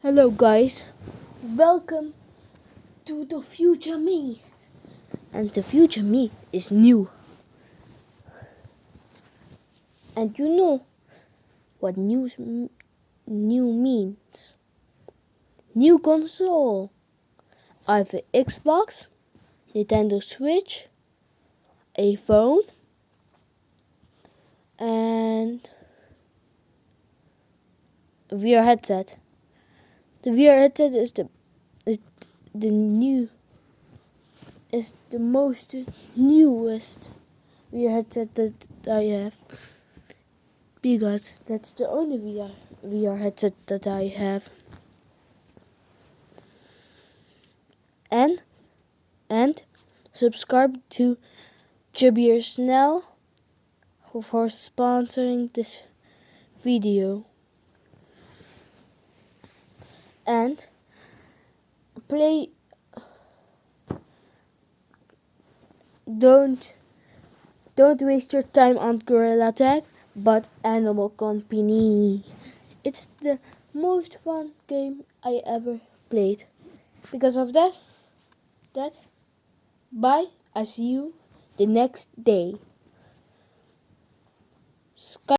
Hello guys, welcome to the future me. And the future me is new. And you know what new means? New console. I have an Xbox, Nintendo Switch, a phone, and a VR headset. The VR headset is the most newest VR headset that I have, because that's the only VR headset that I have. And subscribe to Jabir Snell for sponsoring this video. And play. Don't waste your time on Gorilla Tag, but Animal Company. It's the most fun game I ever played. Because of that, bye. I see you the next day.